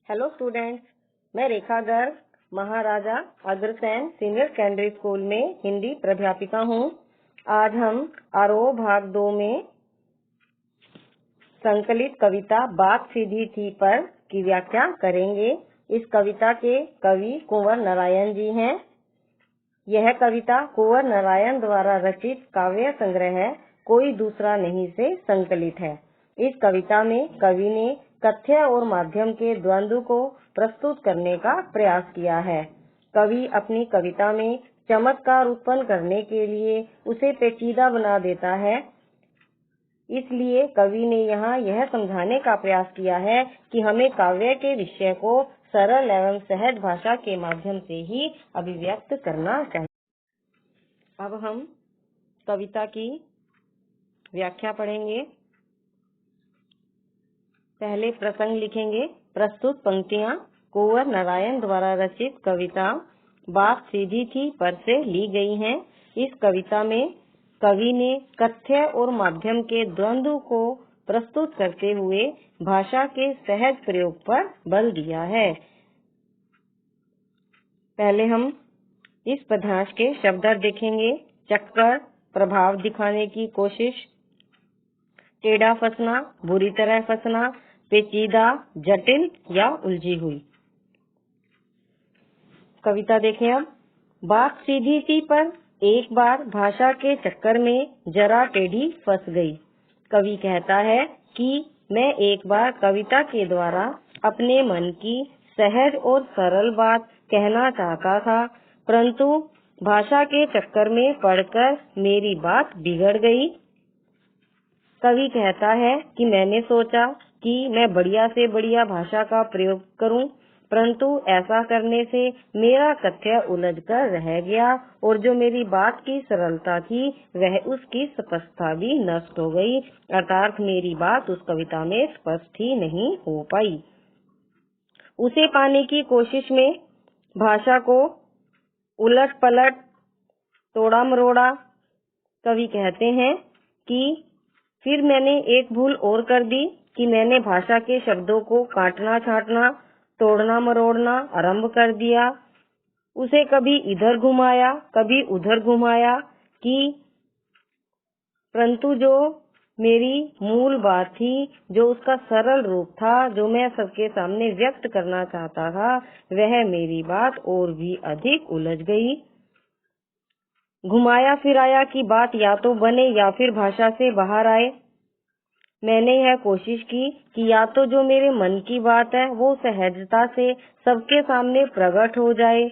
Hello students, मैं रेखा Garg Maharaja Agrasen senior secondary school में हिंदी प्राध्यापिका हूँ। आज हम आरोह भाग 2 में संकलित कविता बात सीधी थी पर की व्याख्या करेंगे। इस कविता के कवि कुंवर नारायण जी हैं। यह कविता कुंवर नारायण द्वारा रचित काव्य संग्रह कोई दूसरा नहीं से संकलित है। इस कविता में कवि ने कथ्य और माध्यम के द्वंद्व को प्रस्तुत करने का प्रयास किया है। कवि अपनी कविता में चमत्कार उत्पन्न करने के लिए उसे पेचीदा बना देता है। इसलिए कवि ने यहाँ यह समझाने का प्रयास किया है कि हमें काव्य के विषय को सरल एवं सहज भाषा के माध्यम से ही अभिव्यक्त करना चाहिए। अब हम कविता की व्याख्या पढ़ेंगे। पहले प्रसंग लिखेंगे। प्रस्तुत पंक्तियाँ कुंवर नारायण द्वारा रचित कविता बात सीधी थी पर से ली गई हैं। इस कविता में कवि ने कथ्य और माध्यम के द्वंद्व को प्रस्तुत करते हुए भाषा के सहज प्रयोग पर बल दिया है। पहले हम इस पद्यांश के शब्दार्थ देखेंगे। चक्कर, प्रभाव दिखाने की कोशिश, टेढ़ा फंसना, बुरी तरह फंसना, पेचीदा, जटिल या उलझी हुई। कविता देखें अब। बात सीधी थी पर एक बार भाषा के चक्कर में जरा टेढ़ी फंस गई। कवि कहता है कि मैं एक बार कविता के द्वारा अपने मन की सहज और सरल बात कहना चाहता था, परंतु भाषा के चक्कर में पड़कर मेरी बात बिगड़ गई। कवि कहता है कि मैंने सोचा कि मैं बढ़िया से बढ़िया भाषा का प्रयोग करूं, परंतु ऐसा करने से मेरा कथ्य उलझ कर रह गया और जो मेरी बात की सरलता थी वह उसकी स्पष्टता भी नष्ट हो गई, अर्थात मेरी बात उस कविता में स्पष्ट ही नहीं हो पाई। उसे पाने की कोशिश में भाषा को उलट पलट तोड़ा मरोड़ा। कवि कहते हैं कि फिर मैंने एक भूल और कर दी कि मैंने भाषा के शब्दों को काटना छांटना, तोड़ना मरोड़ना आरंभ कर दिया। उसे कभी इधर घुमाया, कभी उधर घुमाया कि परंतु जो मेरी मूल बात थी, जो उसका सरल रूप था, जो मैं सबके सामने व्यक्त करना चाहता था, वह मेरी बात और भी अधिक उलझ गई। घुमाया फिराया की बात या तो बने या फिर भाषा से बाहर आए। मैंने यह कोशिश की कि या तो जो मेरे मन की बात है वो सहजता से सबके सामने प्रकट हो जाए,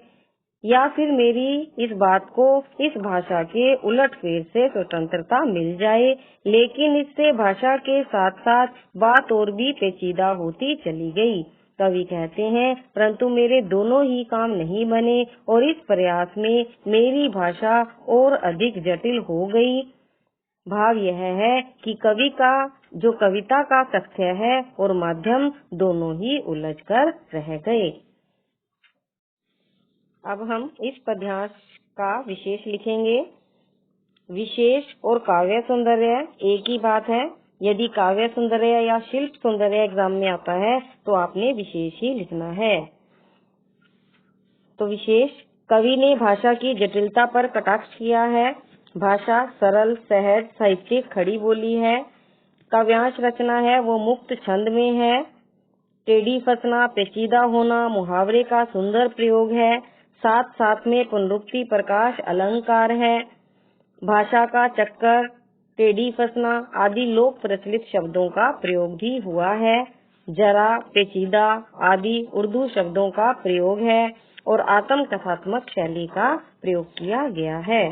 या फिर मेरी इस बात को इस भाषा के उलटफेर से स्वतंत्रता मिल जाए। लेकिन इससे भाषा के साथ साथ बात और भी पेचीदा होती चली गई। कवि कहते हैं परंतु मेरे दोनों ही काम नहीं बने और इस प्रयास में मेरी भाषा और अधिक जटिल हो गई। भाव यह है कि कवि का जो कविता का तथ्य है और माध्यम दोनों ही उलझकर रह गए। अब हम इस पद्यांश का विशेष लिखेंगे। विशेष और काव्य सौंदर्य एक ही बात है। यदि काव्य सौंदर्य या शिल्प सौंदर्य एग्जाम में आता है तो आपने विशेष ही लिखना है। तो विशेष, कवि ने भाषा की जटिलता पर कटाक्ष किया है। भाषा सरल, सहज, साहित्यिक, खड़ी बोली है। काव्यांश रचना है वो मुक्त छंद में है। टेढ़ी फंसना, पेचीदा होना मुहावरे का सुंदर प्रयोग है। साथ साथ में पुनरुक्ति, प्रकाश, अलंकार है। भाषा का चक्कर, टेढ़ी फंसना आदि लोक प्रचलित शब्दों का प्रयोग भी हुआ है। जरा, पेचीदा आदि उर्दू शब्दों का प्रयोग है और आत्म कथात्मक शैली का प्रयोग किया गया है।